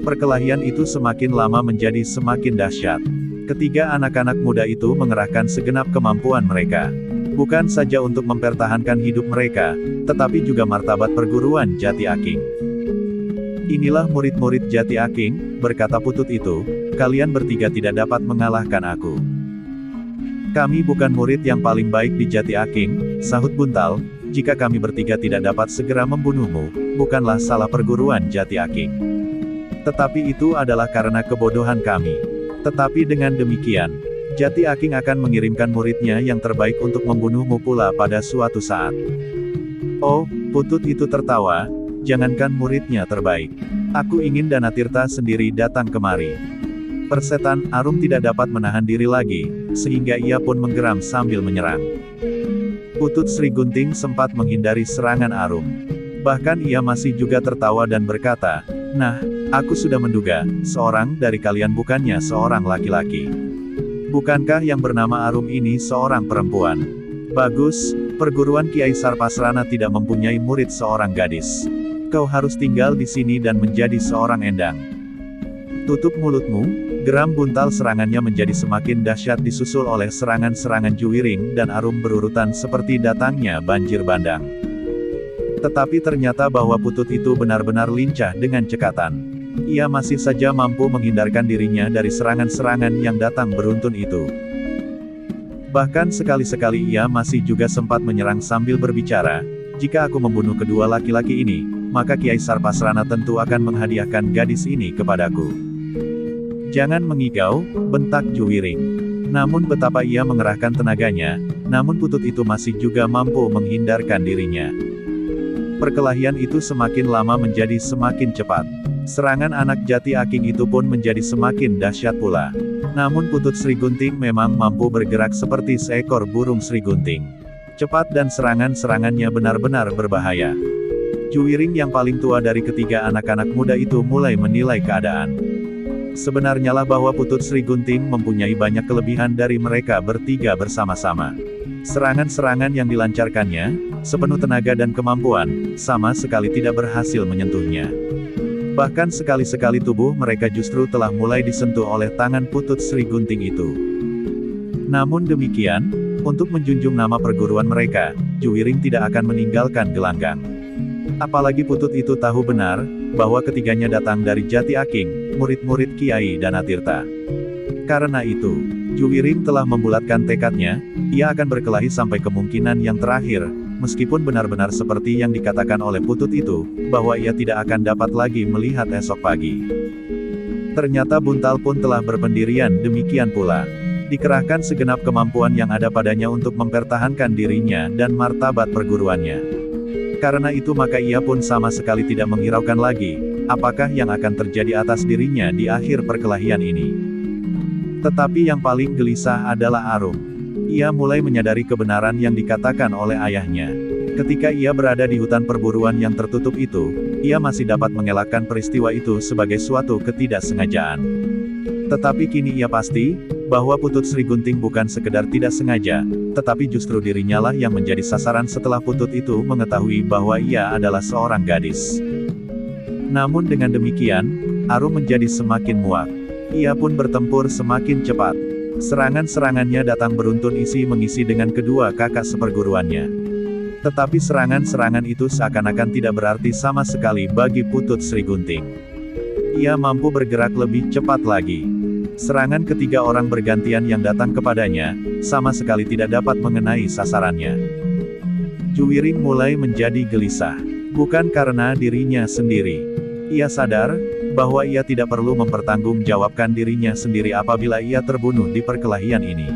Perkelahian itu semakin lama menjadi semakin dahsyat. Ketiga anak-anak muda itu mengerahkan segenap kemampuan mereka. Bukan saja untuk mempertahankan hidup mereka, tetapi juga martabat perguruan Jati Aking. "Inilah murid-murid Jati Aking," berkata Putut itu, "kalian bertiga tidak dapat mengalahkan aku." "Kami bukan murid yang paling baik di Jati Aking," sahut Buntal, "jika kami bertiga tidak dapat segera membunuhmu, bukanlah salah perguruan Jati Aking. Tetapi itu adalah karena kebodohan kami. Tetapi dengan demikian, Jati Aking akan mengirimkan muridnya yang terbaik untuk membunuhmu pula pada suatu saat." "Oh," Putut itu tertawa, "jangankan muridnya terbaik. Aku ingin Danatirta sendiri datang kemari." Persetan Arum tidak dapat menahan diri lagi, sehingga ia pun menggeram sambil menyerang. Putut Sri Gunting sempat menghindari serangan Arum. Bahkan ia masih juga tertawa dan berkata, "Nah, aku sudah menduga, seorang dari kalian bukannya seorang laki-laki. Bukankah yang bernama Arum ini seorang perempuan? Bagus, perguruan Kiai Sarpasrana tidak mempunyai murid seorang gadis. Kau harus tinggal di sini dan menjadi seorang endang." "Tutup mulutmu," geram Buntal. Serangannya menjadi semakin dahsyat disusul oleh serangan-serangan Juwiring dan Arum berurutan seperti datangnya banjir bandang. Tetapi ternyata bahwa Putut itu benar-benar lincah dengan cekatan. Ia masih saja mampu menghindarkan dirinya dari serangan-serangan yang datang beruntun itu. Bahkan sekali-sekali ia masih juga sempat menyerang sambil berbicara, "Jika aku membunuh kedua laki-laki ini, maka Kiai Sarpasrana tentu akan menghadiahkan gadis ini kepadaku." "Jangan mengigau," bentak Juwiring. Namun betapa ia mengerahkan tenaganya, namun Putut itu masih juga mampu menghindarkan dirinya. Perkelahian itu semakin lama menjadi semakin cepat. Serangan anak Jati Aking itu pun menjadi semakin dahsyat pula. Namun Putut Sri Gunting memang mampu bergerak seperti seekor burung Sri Gunting. Cepat dan serangan-serangannya benar-benar berbahaya. Juwiring yang paling tua dari ketiga anak-anak muda itu mulai menilai keadaan. Sebenarnya lah bahwa Putut Sri Gunting mempunyai banyak kelebihan dari mereka bertiga bersama-sama. Serangan-serangan yang dilancarkannya, sepenuh tenaga dan kemampuan, sama sekali tidak berhasil menyentuhnya. Bahkan sekali-sekali tubuh mereka justru telah mulai disentuh oleh tangan Putut Sri Gunting itu. Namun demikian, untuk menjunjung nama perguruan mereka, Juwiring tidak akan meninggalkan gelanggang. Apalagi Putut itu tahu benar, bahwa ketiganya datang dari Jati Aking, murid-murid Kiai Danatirta. Karena itu, Juwiring telah membulatkan tekadnya, ia akan berkelahi sampai kemungkinan yang terakhir, meskipun benar-benar seperti yang dikatakan oleh Putut itu, bahwa ia tidak akan dapat lagi melihat esok pagi. Ternyata Buntal pun telah berpendirian demikian pula. Dikerahkan segenap kemampuan yang ada padanya untuk mempertahankan dirinya dan martabat perguruannya. Karena itu maka ia pun sama sekali tidak menghiraukan lagi, apakah yang akan terjadi atas dirinya di akhir perkelahian ini. Tetapi yang paling gelisah adalah Arum. Ia mulai menyadari kebenaran yang dikatakan oleh ayahnya. Ketika ia berada di hutan perburuan yang tertutup itu, ia masih dapat mengelakkan peristiwa itu sebagai suatu ketidaksengajaan. Tetapi kini ia pasti, bahwa Putut Sri Gunting bukan sekedar tidak sengaja, tetapi justru dirinya lah yang menjadi sasaran setelah Putut itu mengetahui bahwa ia adalah seorang gadis. Namun dengan demikian, Arum menjadi semakin muak. Ia pun bertempur semakin cepat. Serangan-serangannya datang beruntun isi mengisi dengan kedua kakak seperguruannya. Tetapi serangan-serangan itu seakan-akan tidak berarti sama sekali bagi Putut Sri Gunting. Ia mampu bergerak lebih cepat lagi. Serangan ketiga orang bergantian yang datang kepadanya, sama sekali tidak dapat mengenai sasarannya. Juwiring mulai menjadi gelisah. Bukan karena dirinya sendiri. Ia sadar, bahwa ia tidak perlu mempertanggungjawabkan dirinya sendiri apabila ia terbunuh di perkelahian ini.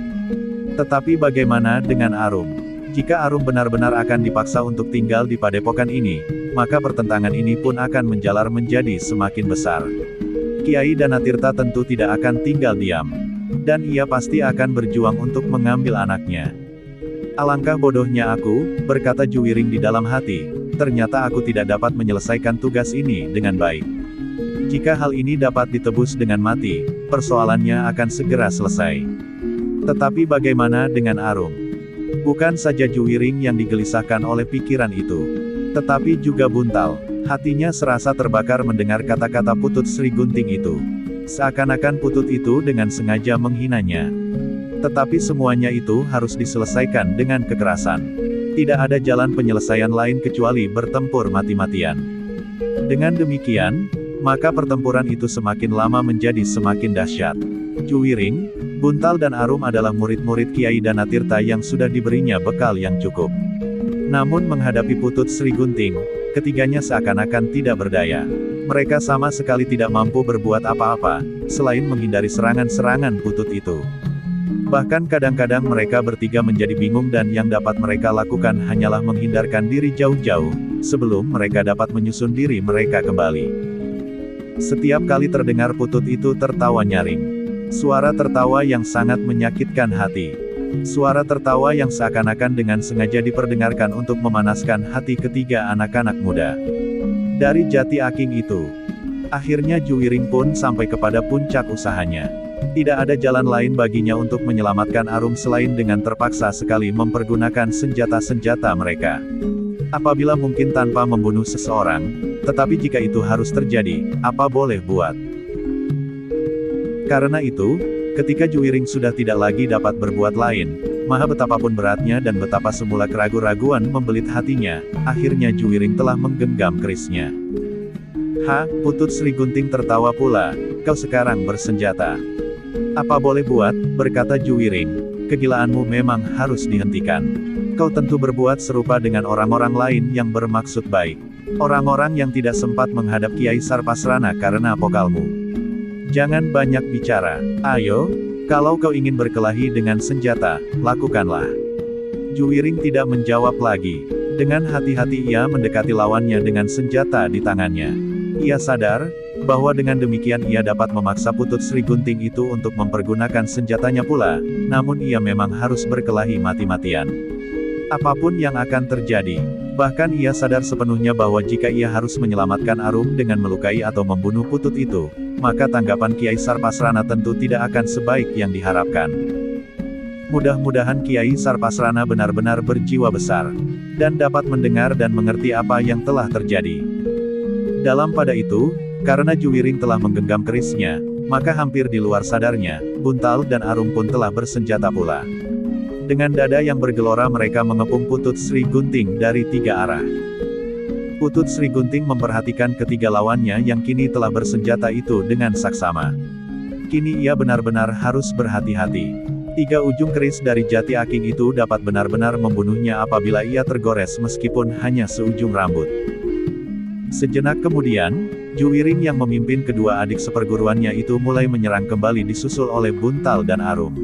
Tetapi bagaimana dengan Arum? Jika Arum benar-benar akan dipaksa untuk tinggal di padepokan ini, maka pertentangan ini pun akan menjalar menjadi semakin besar. Kiai Danatirta tentu tidak akan tinggal diam. Dan ia pasti akan berjuang untuk mengambil anaknya. Alangkah bodohnya aku, berkata Juwiring di dalam hati, ternyata aku tidak dapat menyelesaikan tugas ini dengan baik. Jika hal ini dapat ditebus dengan mati, persoalannya akan segera selesai. Tetapi bagaimana dengan Arum? Bukan saja Juwiring yang digelisahkan oleh pikiran itu, tetapi juga Buntal. Hatinya serasa terbakar mendengar kata-kata Putut Sri Gunting itu. Seakan-akan Putut itu dengan sengaja menghinanya. Tetapi semuanya itu harus diselesaikan dengan kekerasan. Tidak ada jalan penyelesaian lain kecuali bertempur mati-matian. Dengan demikian, maka pertempuran itu semakin lama menjadi semakin dahsyat. Juwiring, Buntal dan Arum adalah murid-murid Kiai Danatirta yang sudah diberinya bekal yang cukup. Namun menghadapi Putut Sri Gunting, ketiganya seakan-akan tidak berdaya. Mereka sama sekali tidak mampu berbuat apa-apa, selain menghindari serangan-serangan Putut itu. Bahkan kadang-kadang mereka bertiga menjadi bingung dan yang dapat mereka lakukan hanyalah menghindarkan diri jauh-jauh, sebelum mereka dapat menyusun diri mereka kembali. Setiap kali terdengar Putut itu tertawa nyaring. Suara tertawa yang sangat menyakitkan hati. Suara tertawa yang seakan-akan dengan sengaja diperdengarkan untuk memanaskan hati ketiga anak-anak muda. Dari Jati Aking itu, akhirnya Juwiring pun sampai kepada puncak usahanya. Tidak ada jalan lain baginya untuk menyelamatkan Arum selain dengan terpaksa sekali mempergunakan senjata-senjata mereka. Apabila mungkin tanpa membunuh seseorang, tetapi jika itu harus terjadi, apa boleh buat? Karena itu, ketika Juwiring sudah tidak lagi dapat berbuat lain, maha betapapun beratnya dan betapa semula keraguan-raguan membelit hatinya, akhirnya Juwiring telah menggenggam kerisnya. Putut Sri Gunting tertawa pula, kau sekarang bersenjata. Apa boleh buat, berkata Juwiring, kegilaanmu memang harus dihentikan. Kau tentu berbuat serupa dengan orang-orang lain yang bermaksud baik. Orang-orang yang tidak sempat menghadap Kiai Sarpasrana karena pokalmu. Jangan banyak bicara. Ayo, kalau kau ingin berkelahi dengan senjata, lakukanlah. Juwiring tidak menjawab lagi. Dengan hati-hati ia mendekati lawannya dengan senjata di tangannya. Ia sadar, bahwa dengan demikian ia dapat memaksa Putut Sri Gunting itu untuk mempergunakan senjatanya pula, namun ia memang harus berkelahi mati-matian. Apapun yang akan terjadi. Bahkan ia sadar sepenuhnya bahwa jika ia harus menyelamatkan Arum dengan melukai atau membunuh Putut itu, maka tanggapan Kiai Sarpasrana tentu tidak akan sebaik yang diharapkan. Mudah-mudahan Kiai Sarpasrana benar-benar berjiwa besar, dan dapat mendengar dan mengerti apa yang telah terjadi. Dalam pada itu, karena Juwiring telah menggenggam kerisnya, maka hampir di luar sadarnya, Buntal dan Arum pun telah bersenjata pula. Dengan dada yang bergelora mereka mengepung Putut Sri Gunting dari tiga arah. Putut Sri Gunting memperhatikan ketiga lawannya yang kini telah bersenjata itu dengan saksama. Kini ia benar-benar harus berhati-hati. Tiga ujung keris dari jati aking itu dapat benar-benar membunuhnya apabila ia tergores meskipun hanya seujung rambut. Sejenak kemudian, Juwiring yang memimpin kedua adik seperguruannya itu mulai menyerang kembali disusul oleh Buntal dan Arum.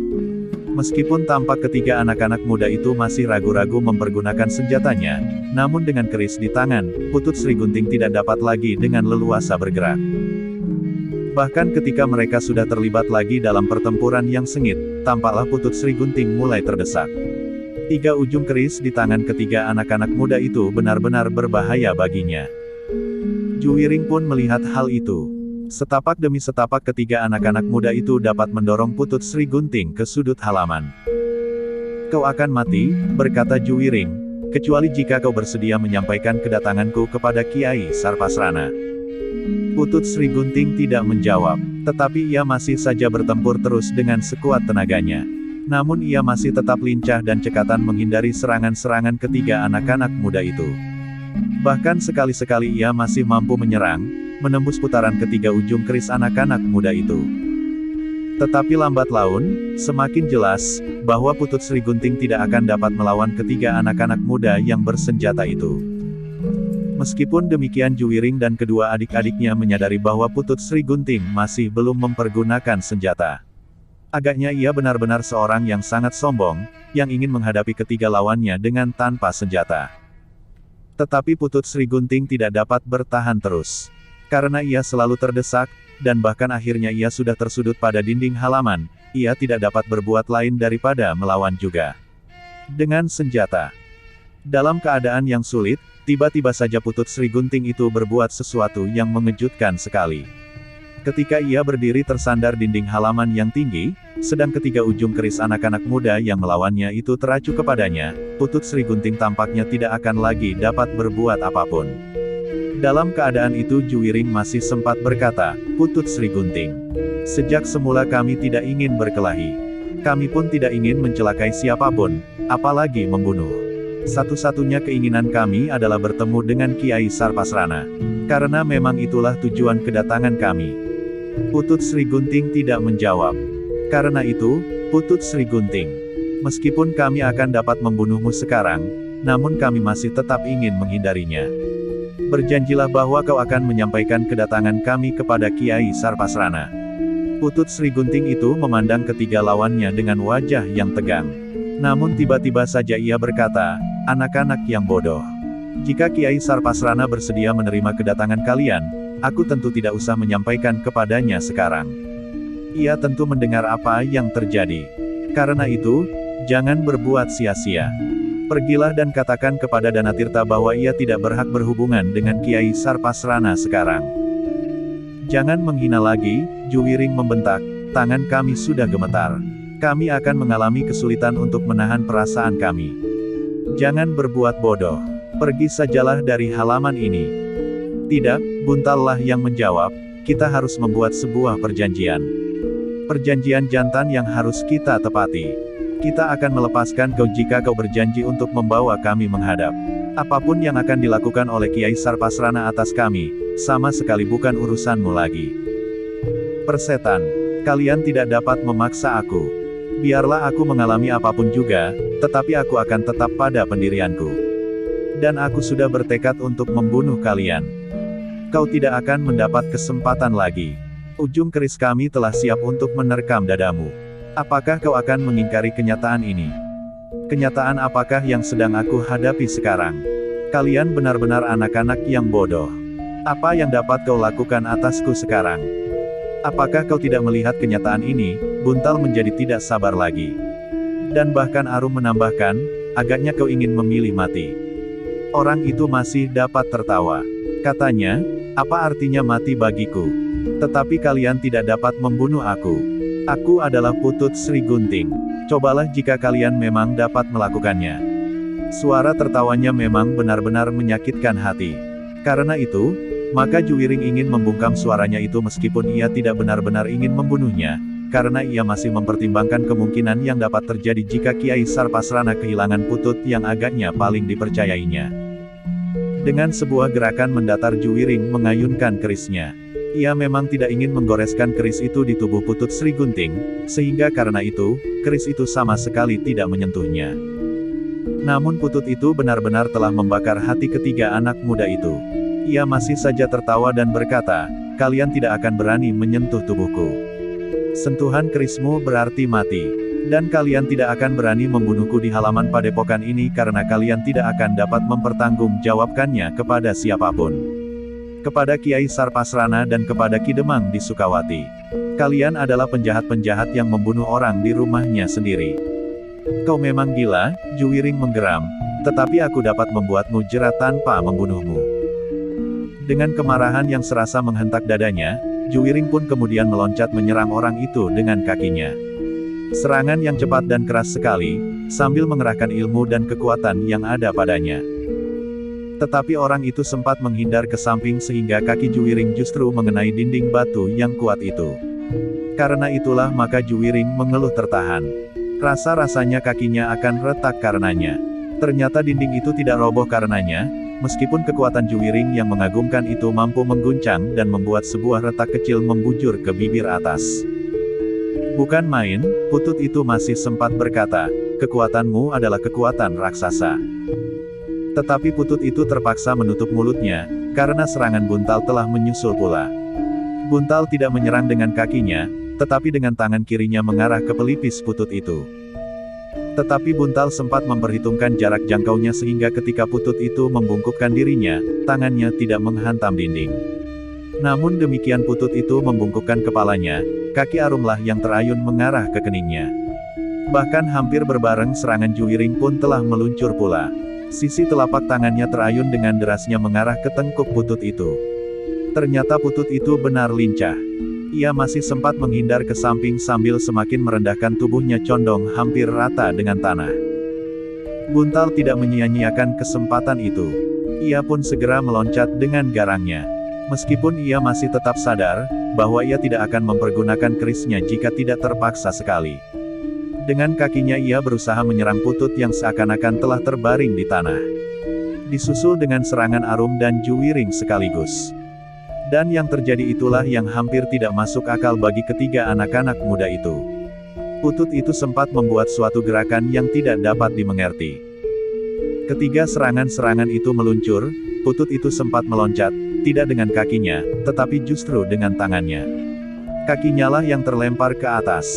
Meskipun tampak ketiga anak-anak muda itu masih ragu-ragu mempergunakan senjatanya, namun dengan keris di tangan, Putut Sri Gunting tidak dapat lagi dengan leluasa bergerak. Bahkan ketika mereka sudah terlibat lagi dalam pertempuran yang sengit, tampaklah Putut Sri Gunting mulai terdesak. Tiga ujung keris di tangan ketiga anak-anak muda itu benar-benar berbahaya baginya. Juwiring pun melihat hal itu. Setapak demi setapak ketiga anak-anak muda itu dapat mendorong Putut Sri Gunting ke sudut halaman. "Kau akan mati," berkata Juwiring, "kecuali jika kau bersedia menyampaikan kedatanganku kepada Kiai Sarpasrana." Putut Sri Gunting tidak menjawab, tetapi ia masih saja bertempur terus dengan sekuat tenaganya. Namun ia masih tetap lincah dan cekatan menghindari serangan-serangan ketiga anak-anak muda itu. Bahkan sekali-sekali ia masih mampu menyerang, menembus putaran ketiga ujung keris anak-anak muda itu. Tetapi lambat laun, semakin jelas, bahwa Putut Sri Gunting tidak akan dapat melawan ketiga anak-anak muda yang bersenjata itu. Meskipun demikian Juwiring dan kedua adik-adiknya menyadari bahwa Putut Sri Gunting masih belum mempergunakan senjata. Agaknya ia benar-benar seorang yang sangat sombong, yang ingin menghadapi ketiga lawannya dengan tanpa senjata. Tetapi Putut Sri Gunting tidak dapat bertahan terus. Karena ia selalu terdesak, dan bahkan akhirnya ia sudah tersudut pada dinding halaman, ia tidak dapat berbuat lain daripada melawan juga. Dengan senjata. Dalam keadaan yang sulit, tiba-tiba saja Putut Sri Gunting itu berbuat sesuatu yang mengejutkan sekali. Ketika ia berdiri tersandar dinding halaman yang tinggi, sedang ketiga ujung keris anak-anak muda yang melawannya itu teracu kepadanya, Putut Sri Gunting tampaknya tidak akan lagi dapat berbuat apapun. Dalam keadaan itu Juwiring masih sempat berkata, "Putut Sri Gunting. Sejak semula kami tidak ingin berkelahi. Kami pun tidak ingin mencelakai siapapun, apalagi membunuh. Satu-satunya keinginan kami adalah bertemu dengan Kiai Sarpasrana. Karena memang itulah tujuan kedatangan kami." Putut Sri Gunting tidak menjawab. "Karena itu, Putut Sri Gunting. Meskipun kami akan dapat membunuhmu sekarang, namun kami masih tetap ingin menghindarinya. Berjanjilah bahwa kau akan menyampaikan kedatangan kami kepada Kiai Sarpasrana." Putut Sri Gunting itu memandang ketiga lawannya dengan wajah yang tegang. Namun tiba-tiba saja ia berkata, "Anak-anak yang bodoh. Jika Kiai Sarpasrana bersedia menerima kedatangan kalian, aku tentu tidak usah menyampaikan kepadanya sekarang. Ia tentu mendengar apa yang terjadi. Karena itu, jangan berbuat sia-sia. Pergilah dan katakan kepada Danatirta bahwa ia tidak berhak berhubungan dengan Kiai Sarpasrana sekarang." "Jangan menghina lagi," Juwiring membentak, "tangan kami sudah gemetar. Kami akan mengalami kesulitan untuk menahan perasaan kami. Jangan berbuat bodoh. Pergi sajalah dari halaman ini." "Tidak," Buntallah yang menjawab, "kita harus membuat sebuah perjanjian. Perjanjian jantan yang harus kita tepati. Kita akan melepaskan kau jika kau berjanji untuk membawa kami menghadap. Apapun yang akan dilakukan oleh Kiai Sarpasrana atas kami, sama sekali bukan urusanmu lagi. Persetan, kalian tidak dapat memaksa aku. Biarlah aku mengalami apapun juga, tetapi aku akan tetap pada pendirianku. Dan aku sudah bertekad untuk membunuh kalian. Kau tidak akan mendapat kesempatan lagi. Ujung keris kami telah siap untuk menerkam dadamu. Apakah kau akan mengingkari kenyataan ini? Kenyataan apakah yang sedang aku hadapi sekarang? Kalian benar-benar anak-anak yang bodoh. Apa yang dapat kau lakukan atasku sekarang? Apakah kau tidak melihat kenyataan ini?" Buntal menjadi tidak sabar lagi. Dan bahkan Arum menambahkan, "Agaknya kau ingin memilih mati." Orang itu masih dapat tertawa. Katanya, "Apa artinya mati bagiku? Tetapi kalian tidak dapat membunuh aku. Aku adalah Putut Sri Gunting. Cobalah jika kalian memang dapat melakukannya." Suara tertawanya memang benar-benar menyakitkan hati. Karena itu, maka Juwiring ingin membungkam suaranya itu meskipun ia tidak benar-benar ingin membunuhnya, karena ia masih mempertimbangkan kemungkinan yang dapat terjadi jika Kiai Sarpasrana kehilangan Putut yang agaknya paling dipercayainya. Dengan sebuah gerakan mendatar Juwiring mengayunkan kerisnya. Ia memang tidak ingin menggoreskan keris itu di tubuh Putut Sri Gunting, sehingga karena itu, keris itu sama sekali tidak menyentuhnya. Namun Putut itu benar-benar telah membakar hati ketiga anak muda itu. Ia masih saja tertawa dan berkata, "Kalian tidak akan berani menyentuh tubuhku. Sentuhan kerismu berarti mati. Dan kalian tidak akan berani membunuhku di halaman padepokan ini karena kalian tidak akan dapat mempertanggungjawabkannya kepada siapapun. Kepada Kiai Sarpasrana dan kepada Ki Demang di Sukawati. Kalian adalah penjahat-penjahat yang membunuh orang di rumahnya sendiri." "Kau memang gila," Juwiring menggeram, "tetapi aku dapat membuatmu jerat tanpa membunuhmu." Dengan kemarahan yang serasa menghentak dadanya, Juwiring pun kemudian meloncat menyerang orang itu dengan kakinya. Serangan yang cepat dan keras sekali, sambil mengerahkan ilmu dan kekuatan yang ada padanya. Tetapi orang itu sempat menghindar ke samping sehingga kaki Juwiring justru mengenai dinding batu yang kuat itu. Karena itulah maka Juwiring mengeluh tertahan. Rasa-rasanya kakinya akan retak karenanya. Ternyata dinding itu tidak roboh karenanya, meskipun kekuatan Juwiring yang mengagumkan itu mampu mengguncang dan membuat sebuah retak kecil membujur ke bibir atas. Bukan main, Putut itu masih sempat berkata, "Kekuatanmu adalah kekuatan raksasa." Tetapi Putut itu terpaksa menutup mulutnya, karena serangan Buntal telah menyusul pula. Buntal tidak menyerang dengan kakinya, tetapi dengan tangan kirinya mengarah ke pelipis Putut itu. Tetapi Buntal sempat memperhitungkan jarak jangkaunya sehingga ketika Putut itu membungkukkan dirinya, tangannya tidak menghantam dinding. Namun demikian Putut itu membungkukkan kepalanya, kaki Arumlah yang terayun mengarah ke keningnya. Bahkan hampir berbareng serangan Juwiring pun telah meluncur pula. Sisi telapak tangannya terayun dengan derasnya mengarah ke tengkuk Putut itu. Ternyata Putut itu benar lincah. Ia masih sempat menghindar ke samping sambil semakin merendahkan tubuhnya condong hampir rata dengan tanah. Buntal tidak menyia-nyiakan kesempatan itu. Ia pun segera meloncat dengan garangnya. Meskipun ia masih tetap sadar, bahwa ia tidak akan mempergunakan kerisnya jika tidak terpaksa sekali. Dengan kakinya ia berusaha menyerang Putut yang seakan-akan telah terbaring di tanah. Disusul dengan serangan Arum dan Juwiring sekaligus. Dan yang terjadi itulah yang hampir tidak masuk akal bagi ketiga anak-anak muda itu. Putut itu sempat membuat suatu gerakan yang tidak dapat dimengerti. Ketiga serangan-serangan itu meluncur, Putut itu sempat meloncat, tidak dengan kakinya, tetapi justru dengan tangannya. Kakinya lah yang terlempar ke atas.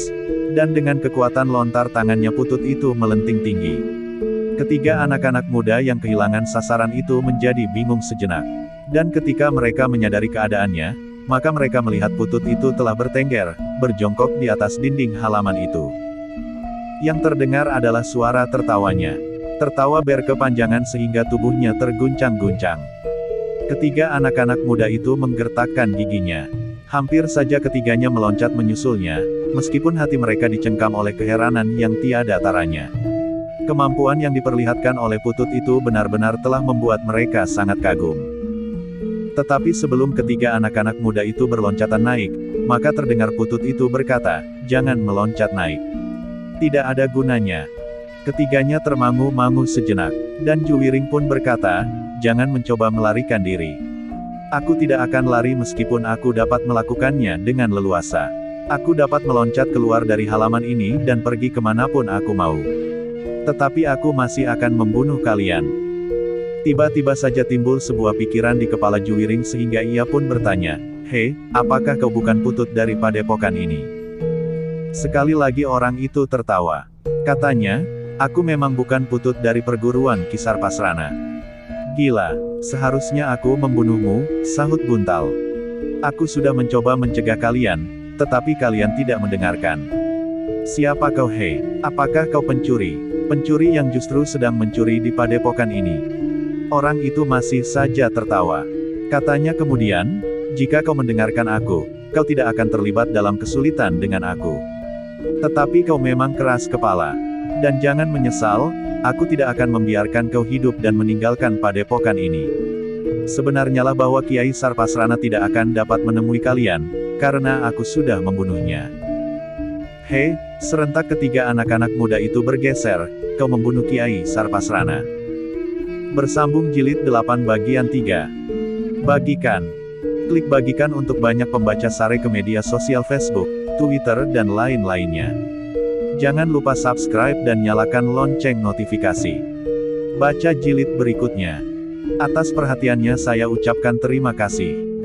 Dan dengan kekuatan lontar tangannya Putut itu melenting tinggi. Ketiga anak-anak muda yang kehilangan sasaran itu menjadi bingung sejenak. Dan ketika mereka menyadari keadaannya, maka mereka melihat Putut itu telah bertengger, berjongkok di atas dinding halaman itu. Yang terdengar adalah suara tertawanya. Tertawa berkepanjangan sehingga tubuhnya terguncang-guncang. Ketiga anak-anak muda itu menggertakkan giginya. Hampir saja ketiganya meloncat menyusulnya, meskipun hati mereka dicengkam oleh keheranan yang tiada taranya. Kemampuan yang diperlihatkan oleh Putut itu benar-benar telah membuat mereka sangat kagum. Tetapi sebelum ketiga anak-anak muda itu berloncatan naik, maka terdengar Putut itu berkata, "Jangan meloncat naik. Tidak ada gunanya." Ketiganya termangu-mangu sejenak. Dan Juwiring pun berkata, "Jangan mencoba melarikan diri. Aku tidak akan lari meskipun aku dapat melakukannya dengan leluasa. Aku dapat meloncat keluar dari halaman ini dan pergi kemanapun aku mau. Tetapi aku masih akan membunuh kalian." Tiba-tiba saja timbul sebuah pikiran di kepala Juwiring sehingga ia pun bertanya, "Hei, apakah kau bukan Putut dari padepokan ini?" Sekali lagi orang itu tertawa. Katanya, "Aku memang bukan Putut dari perguruan Ki Sarpasrana." "Gila, seharusnya aku membunuhmu," sahut Buntal. "Aku sudah mencoba mencegah kalian, tetapi kalian tidak mendengarkan." "Siapa kau hei? Apakah kau pencuri? Pencuri yang justru sedang mencuri di padepokan ini?" Orang itu masih saja tertawa. Katanya kemudian, "Jika kau mendengarkan aku, kau tidak akan terlibat dalam kesulitan dengan aku. Tetapi kau memang keras kepala. Dan jangan menyesal, aku tidak akan membiarkan kau hidup dan meninggalkan padepokan ini. Sebenarnya lah bahwa Kiai Sarpasrana tidak akan dapat menemui kalian, karena aku sudah membunuhnya." "Hei," serentak ketiga anak-anak muda itu bergeser, "kau membunuh Kiai Sarpasrana. Bersambung jilid 8 bagian 3. Bagikan. Klik bagikan untuk banyak pembaca Sare ke media sosial Facebook, Twitter dan lain-lainnya. Jangan lupa subscribe dan nyalakan lonceng notifikasi. Baca jilid berikutnya. Atas perhatiannya saya ucapkan terima kasih.